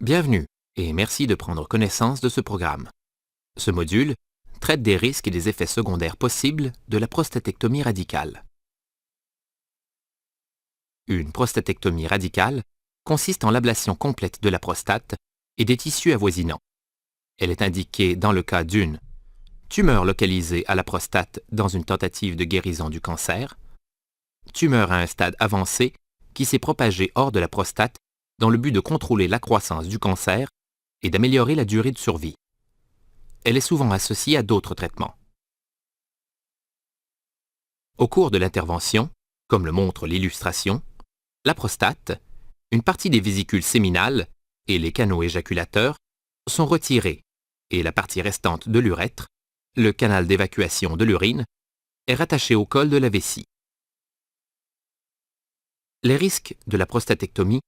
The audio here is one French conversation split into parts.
Bienvenue et merci de prendre connaissance de ce programme. Ce module traite des risques et des effets secondaires possibles de la prostatectomie radicale. Une prostatectomie radicale consiste en l'ablation complète de la prostate et des tissus avoisinants. Elle est indiquée dans le cas d'une tumeur localisée à la prostate dans une tentative de guérison du cancer, tumeur à un stade avancé qui s'est propagée hors de la prostate dans le but de contrôler la croissance du cancer et d'améliorer la durée de survie. Elle est souvent associée à d'autres traitements. Au cours de l'intervention, comme le montre l'illustration, la prostate, une partie des vésicules séminales et les canaux éjaculateurs sont retirés et la partie restante de l'urètre, le canal d'évacuation de l'urine, est rattachée au col de la vessie. Les risques de la prostatectomie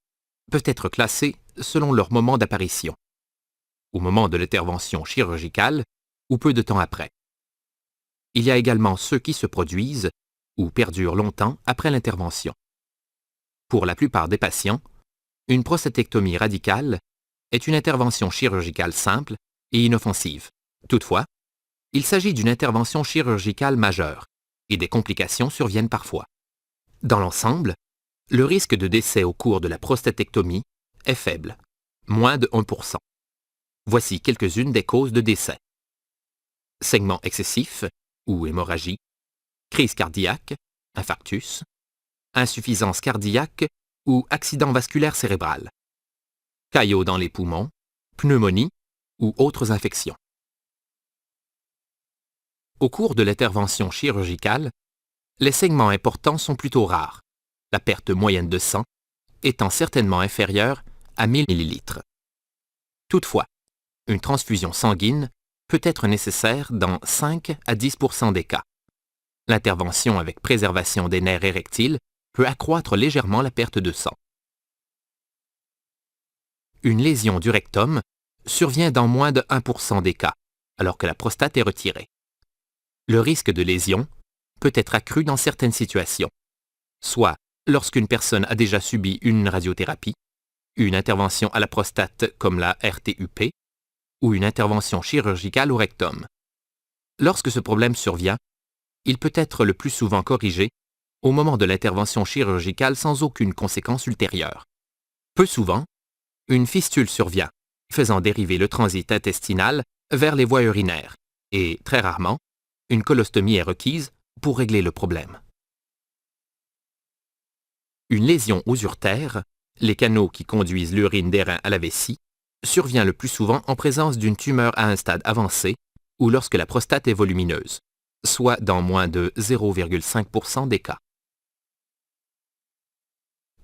peuvent être classés selon leur moment d'apparition, au moment de l'intervention chirurgicale ou peu de temps après. Il y a également ceux qui se produisent ou perdurent longtemps après l'intervention. Pour la plupart des patients, une prostatectomie radicale est une intervention chirurgicale simple et inoffensive. Toutefois, il s'agit d'une intervention chirurgicale majeure et des complications surviennent parfois. Dans l'ensemble, le risque de décès au cours de la prostatectomie est faible, moins de 1%. Voici quelques-unes des causes de décès. Saignement excessif ou hémorragie, crise cardiaque, infarctus, insuffisance cardiaque ou accident vasculaire cérébral, caillot dans les poumons, pneumonie ou autres infections. Au cours de l'intervention chirurgicale, les saignements importants sont plutôt rares, la perte moyenne de sang étant certainement inférieure à 1000 ml. Toutefois, une transfusion sanguine peut être nécessaire dans 5 à 10% des cas. L'intervention avec préservation des nerfs érectiles peut accroître légèrement la perte de sang. Une lésion du rectum survient dans moins de 1% des cas, alors que la prostate est retirée. Le risque de lésion peut être accru dans certaines situations, soit lorsqu'une personne a déjà subi une radiothérapie, une intervention à la prostate comme la RTUP, ou une intervention chirurgicale au rectum. Lorsque ce problème survient, il peut être le plus souvent corrigé au moment de l'intervention chirurgicale sans aucune conséquence ultérieure. Peu souvent, une fistule survient, faisant dériver le transit intestinal vers les voies urinaires, et très rarement, une colostomie est requise pour régler le problème. Une lésion aux uretères, les canaux qui conduisent l'urine des reins à la vessie, survient le plus souvent en présence d'une tumeur à un stade avancé ou lorsque la prostate est volumineuse, soit dans moins de 0,5% des cas.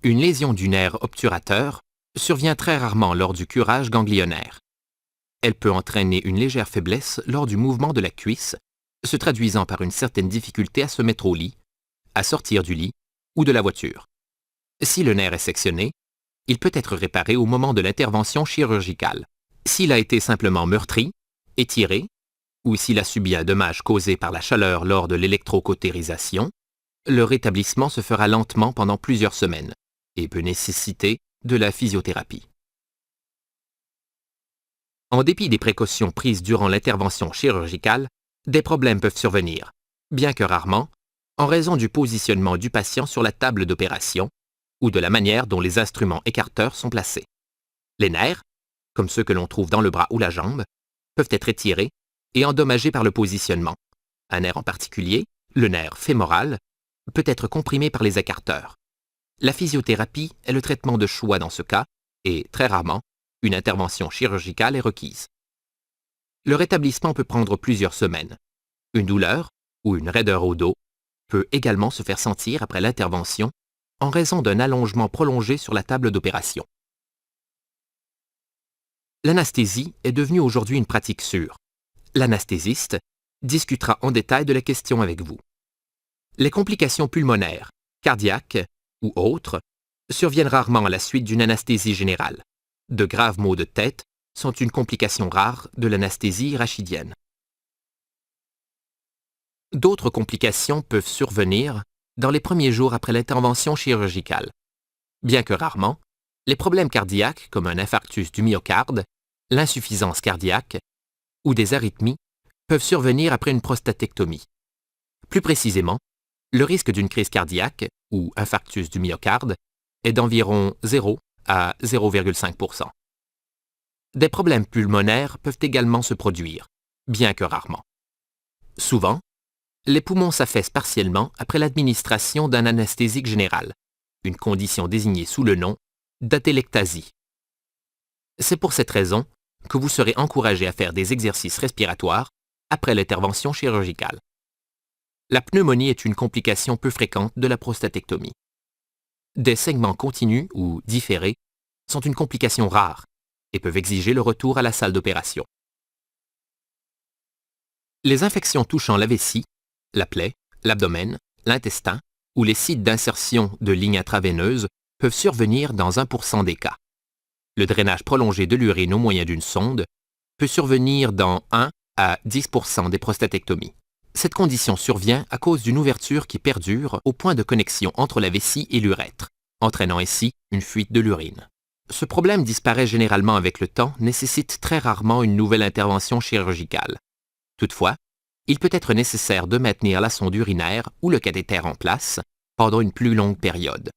Une lésion du nerf obturateur survient très rarement lors du curage ganglionnaire. Elle peut entraîner une légère faiblesse lors du mouvement de la cuisse, se traduisant par une certaine difficulté à se mettre au lit, à sortir du lit ou de la voiture. Si le nerf est sectionné, il peut être réparé au moment de l'intervention chirurgicale. S'il a été simplement meurtri, étiré, ou s'il a subi un dommage causé par la chaleur lors de l'électrocautérisation, le rétablissement se fera lentement pendant plusieurs semaines et peut nécessiter de la physiothérapie. En dépit des précautions prises durant l'intervention chirurgicale, des problèmes peuvent survenir, bien que rarement, en raison du positionnement du patient sur la table d'opération ou de la manière dont les instruments écarteurs sont placés. Les nerfs, comme ceux que l'on trouve dans le bras ou la jambe, peuvent être étirés et endommagés par le positionnement. Un nerf en particulier, le nerf fémoral, peut être comprimé par les écarteurs. La physiothérapie est le traitement de choix dans ce cas et, très rarement, une intervention chirurgicale est requise. Le rétablissement peut prendre plusieurs semaines. Une douleur ou une raideur au dos peut également se faire sentir après l'intervention en raison d'un allongement prolongé sur la table d'opération. L'anesthésie est devenue aujourd'hui une pratique sûre. L'anesthésiste discutera en détail de la question avec vous. Les complications pulmonaires, cardiaques ou autres surviennent rarement à la suite d'une anesthésie générale. De graves maux de tête sont une complication rare de l'anesthésie rachidienne. D'autres complications peuvent survenir dans les premiers jours après l'intervention chirurgicale. Bien que rarement, Les problèmes cardiaques, comme un infarctus du myocarde, l'insuffisance cardiaque ou des arythmies, peuvent survenir après une prostatectomie. Plus précisément, le risque d'une crise cardiaque ou infarctus du myocarde est d'environ 0 à 0,5 %. Des problèmes pulmonaires peuvent également se produire, bien que rarement. Souvent, les poumons s'affaissent partiellement après l'administration d'un anesthésique général, une condition désignée sous le nom d'atélectasie. C'est pour cette raison que vous serez encouragé à faire des exercices respiratoires après l'intervention chirurgicale. La pneumonie est une complication peu fréquente de la prostatectomie. Des saignements continus ou différés sont une complication rare et peuvent exiger le retour à la salle d'opération. Les infections touchant la vessie, la plaie, l'abdomen, l'intestin ou les sites d'insertion de lignes intraveineuses peuvent survenir dans 1% des cas. Le drainage prolongé de l'urine au moyen d'une sonde peut survenir dans 1 à 10% des prostatectomies. Cette condition survient à cause d'une ouverture qui perdure au point de connexion entre la vessie et l'urètre, entraînant ainsi une fuite de l'urine. Ce problème disparaît généralement avec le temps, nécessite très rarement une nouvelle intervention chirurgicale. Toutefois, il peut être nécessaire de maintenir la sonde urinaire ou le cathéter en place pendant une plus longue période.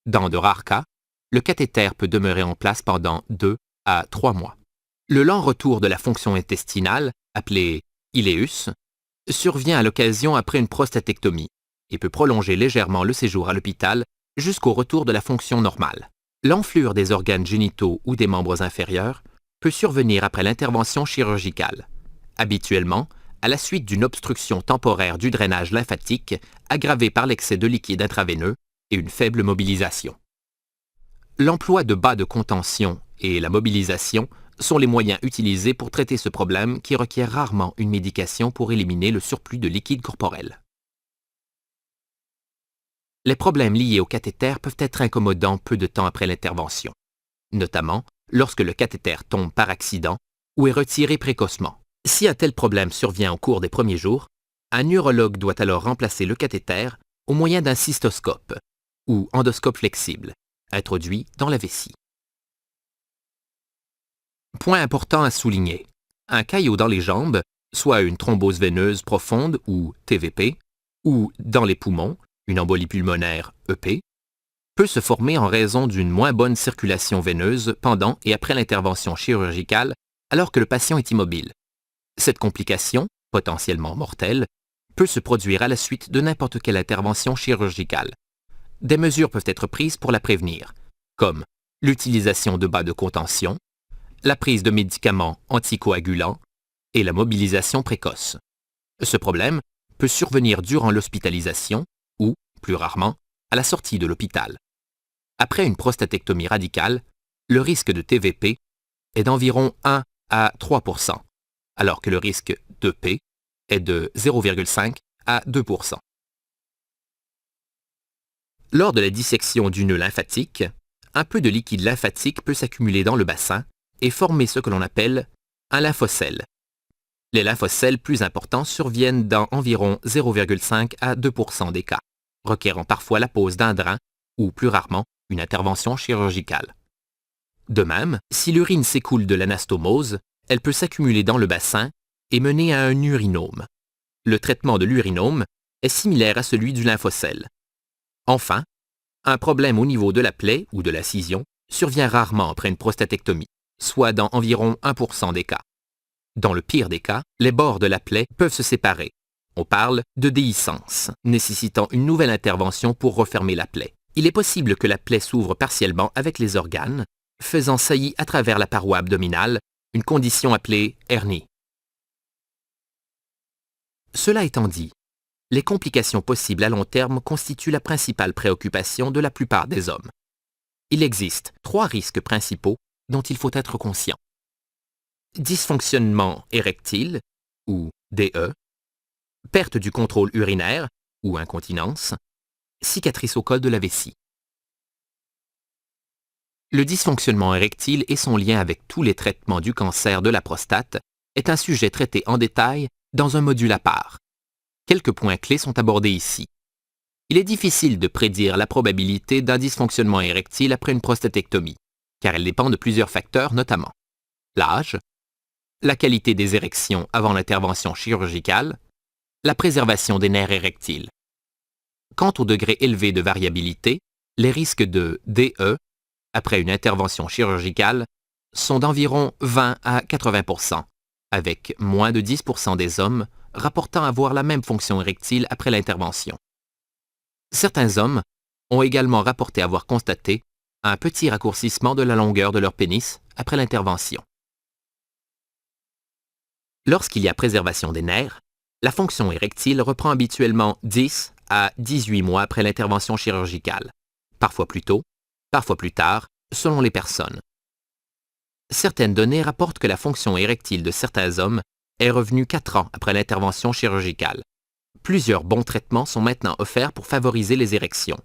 Dans de rares cas, le cathéter peut demeurer en place pendant 2 à 3 mois. Le lent retour de la fonction intestinale, appelé iléus, survient à l'occasion après une prostatectomie et peut prolonger légèrement le séjour à l'hôpital jusqu'au retour de la fonction normale. L'enflure des organes génitaux ou des membres inférieurs peut survenir après l'intervention chirurgicale, habituellement à la suite d'une obstruction temporaire du drainage lymphatique aggravée par l'excès de liquide intraveineux et une faible mobilisation. L'emploi de bas de contention et la mobilisation sont les moyens utilisés pour traiter ce problème qui requiert rarement une médication pour éliminer le surplus de liquide corporel. Les problèmes liés au cathéter peuvent être incommodants peu de temps après l'intervention, notamment lorsque le cathéter tombe par accident ou est retiré précocement. Si un tel problème survient au cours des premiers jours, un urologue doit alors remplacer le cathéter au moyen d'un cystoscope ou endoscope flexible, introduit dans la vessie. Point important à souligner, un caillot dans les jambes, soit une thrombose veineuse profonde ou TVP, ou dans les poumons, une embolie pulmonaire EP, peut se former en raison d'une moins bonne circulation veineuse pendant et après l'intervention chirurgicale alors que le patient est immobile. Cette complication, potentiellement mortelle, peut se produire à la suite de n'importe quelle intervention chirurgicale. Des mesures peuvent être prises pour la prévenir, comme l'utilisation de bas de contention, la prise de médicaments anticoagulants et la mobilisation précoce. Ce problème peut survenir durant l'hospitalisation ou, plus rarement, à la sortie de l'hôpital. Après une prostatectomie radicale, le risque de TVP est d'environ 1 à 3%, alors que le risque d'EP est de 0,5 à 2%. Lors de la dissection du nœud lymphatique, un peu de liquide lymphatique peut s'accumuler dans le bassin et former ce que l'on appelle un lymphocèle. Les lymphocèles plus importants surviennent dans environ 0,5 à 2% des cas, requérant parfois la pose d'un drain ou, plus rarement, une intervention chirurgicale. De même, si l'urine s'écoule de l'anastomose, elle peut s'accumuler dans le bassin et mener à un urinome. Le traitement de l'urinome est similaire à celui du lymphocèle. Enfin, un problème au niveau de la plaie ou de la scission survient rarement après une prostatectomie, soit dans environ 1% des cas. Dans le pire des cas, les bords de la plaie peuvent se séparer. On parle de déhiscence, nécessitant une nouvelle intervention pour refermer la plaie. Il est possible que la plaie s'ouvre partiellement avec les organes, faisant saillie à travers la paroi abdominale, une condition appelée hernie. Cela étant dit, les complications possibles à long terme constituent la principale préoccupation de la plupart des hommes. Il existe 3 risques principaux dont il faut être conscient. Dysfonctionnement érectile, ou DE, perte du contrôle urinaire, ou incontinence, cicatrice au col de la vessie. Le dysfonctionnement érectile et son lien avec tous les traitements du cancer de la prostate est un sujet traité en détail dans un module à part. Quelques points clés sont abordés ici. Il est difficile de prédire la probabilité d'un dysfonctionnement érectile après une prostatectomie, car elle dépend de plusieurs facteurs, notamment l'âge, la qualité des érections avant l'intervention chirurgicale, la préservation des nerfs érectiles. Quant au degré élevé de variabilité, les risques de DE après une intervention chirurgicale sont d'environ 20 à 80 %, avec moins de 10 % des hommes rapportant avoir la même fonction érectile après l'intervention. Certains hommes ont également rapporté avoir constaté un petit raccourcissement de la longueur de leur pénis après l'intervention. Lorsqu'il y a préservation des nerfs, la fonction érectile reprend habituellement 10 à 18 mois après l'intervention chirurgicale, parfois plus tôt, parfois plus tard, selon les personnes. Certaines données rapportent que la fonction érectile de certains hommes est revenue 4 ans après l'intervention chirurgicale. Plusieurs bons traitements sont maintenant offerts pour favoriser les érections,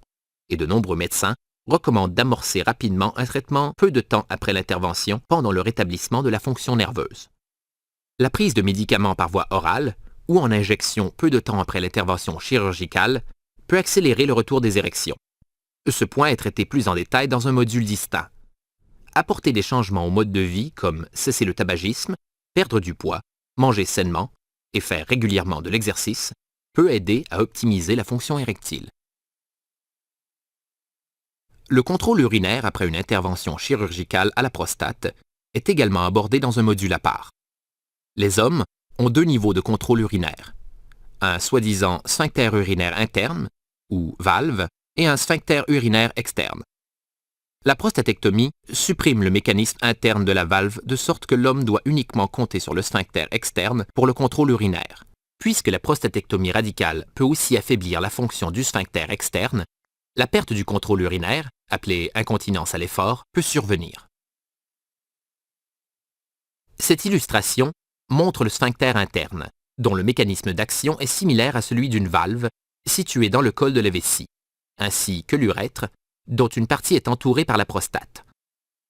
et de nombreux médecins recommandent d'amorcer rapidement un traitement peu de temps après l'intervention pendant le rétablissement de la fonction nerveuse. La prise de médicaments par voie orale ou en injection peu de temps après l'intervention chirurgicale peut accélérer le retour des érections. Ce point est traité plus en détail dans un module distinct. Apporter des changements au mode de vie comme cesser le tabagisme, perdre du poids, manger sainement et faire régulièrement de l'exercice peut aider à optimiser la fonction érectile. Le contrôle urinaire après une intervention chirurgicale à la prostate est également abordé dans un module à part. Les hommes ont 2 niveaux de contrôle urinaire, un soi-disant sphincter urinaire interne, ou valve, et un sphincter urinaire externe. La prostatectomie supprime le mécanisme interne de la valve de sorte que l'homme doit uniquement compter sur le sphincter externe pour le contrôle urinaire. Puisque la prostatectomie radicale peut aussi affaiblir la fonction du sphincter externe, la perte du contrôle urinaire, appelée incontinence à l'effort, peut survenir. Cette illustration montre le sphincter interne, dont le mécanisme d'action est similaire à celui d'une valve située dans le col de la vessie, ainsi que l'urètre, dont une partie est entourée par la prostate.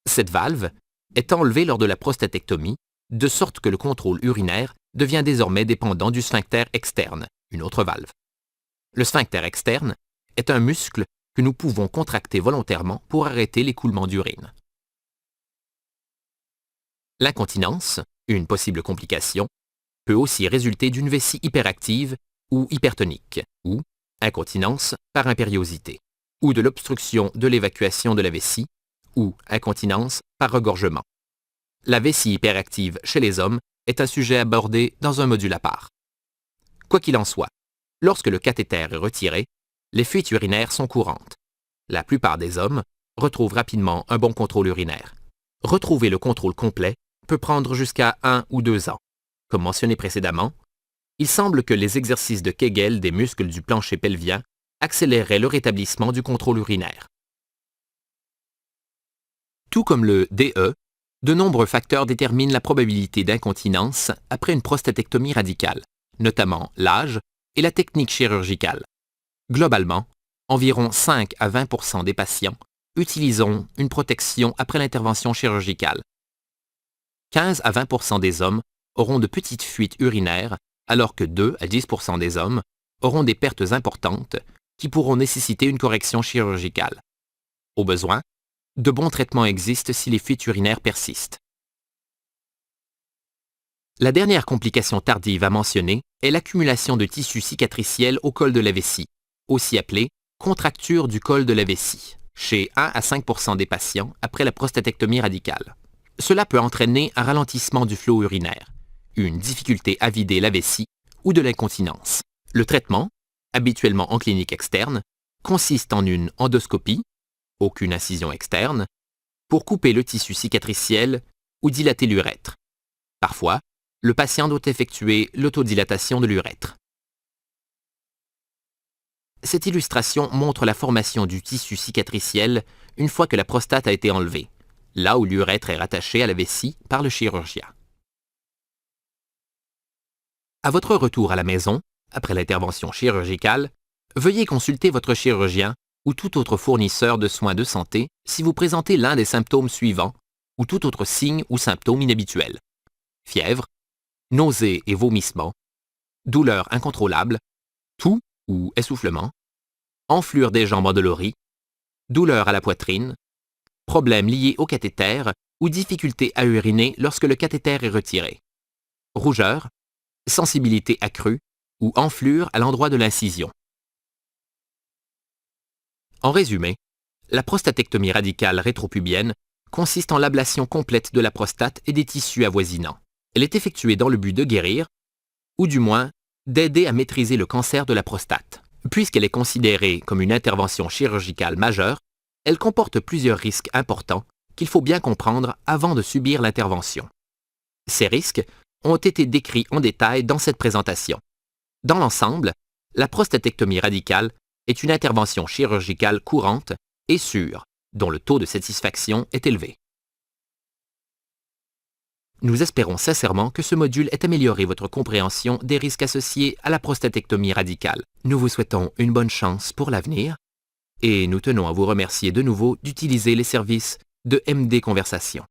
Cette valve est enlevée lors de la prostatectomie, de sorte que le contrôle urinaire devient désormais dépendant du sphincter externe, une autre valve. Le sphincter externe est un muscle que nous pouvons contracter volontairement pour arrêter l'écoulement d'urine. L'incontinence, une possible complication, peut aussi résulter d'une vessie hyperactive ou hypertonique, ou incontinence par impériosité, ou de l'obstruction de l'évacuation de la vessie, ou incontinence par regorgement. La vessie hyperactive chez les hommes est un sujet abordé dans un module à part. Quoi qu'il en soit, lorsque le cathéter est retiré, les fuites urinaires sont courantes. La plupart des hommes retrouvent rapidement un bon contrôle urinaire. Retrouver le contrôle complet peut prendre jusqu'à 1 ou 2 ans. Comme mentionné précédemment, il semble que les exercices de Kegel des muscles du plancher pelvien accéléreraient le rétablissement du contrôle urinaire. Tout comme le DE, de nombreux facteurs déterminent la probabilité d'incontinence après une prostatectomie radicale, notamment l'âge et la technique chirurgicale. Globalement, environ 5 à 20 % des patients utiliseront une protection après l'intervention chirurgicale. 15 à 20 % des hommes auront de petites fuites urinaires, alors que 2 à 10 % des hommes auront des pertes importantes qui pourront nécessiter une correction chirurgicale. Au besoin, de bons traitements existent si les fuites urinaires persistent. La dernière complication tardive à mentionner est l'accumulation de tissu cicatriciel au col de la vessie, aussi appelée contracture du col de la vessie, chez 1 à 5 % des patients après la prostatectomie radicale. Cela peut entraîner un ralentissement du flot urinaire, une difficulté à vider la vessie ou de l'incontinence. Le traitement, habituellement en clinique externe, consiste en une endoscopie, aucune incision externe, pour couper le tissu cicatriciel ou dilater l'urètre. Parfois, le patient doit effectuer l'autodilatation de l'urètre. Cette illustration montre la formation du tissu cicatriciel une fois que la prostate a été enlevée, là où l'urètre est rattaché à la vessie par le chirurgien. À votre retour à la maison, après l'intervention chirurgicale, veuillez consulter votre chirurgien ou tout autre fournisseur de soins de santé si vous présentez l'un des symptômes suivants ou tout autre signe ou symptôme inhabituel. Fièvre, nausées et vomissements, douleur incontrôlable, toux ou essoufflement, enflure des jambes endolories, douleur à la poitrine, problèmes liés au cathéter ou difficulté à uriner lorsque le cathéter est retiré, rougeur, sensibilité accrue ou enflure à l'endroit de l'incision. En résumé, la prostatectomie radicale rétropubienne consiste en l'ablation complète de la prostate et des tissus avoisinants. Elle est effectuée dans le but de guérir, ou du moins d'aider à maîtriser le cancer de la prostate. Puisqu'elle est considérée comme une intervention chirurgicale majeure, elle comporte plusieurs risques importants qu'il faut bien comprendre avant de subir l'intervention. Ces risques ont été décrits en détail dans cette présentation. Dans l'ensemble, la prostatectomie radicale est une intervention chirurgicale courante et sûre, dont le taux de satisfaction est élevé. Nous espérons sincèrement que ce module ait amélioré votre compréhension des risques associés à la prostatectomie radicale. Nous vous souhaitons une bonne chance pour l'avenir et nous tenons à vous remercier de nouveau d'utiliser les services de MD Conversation.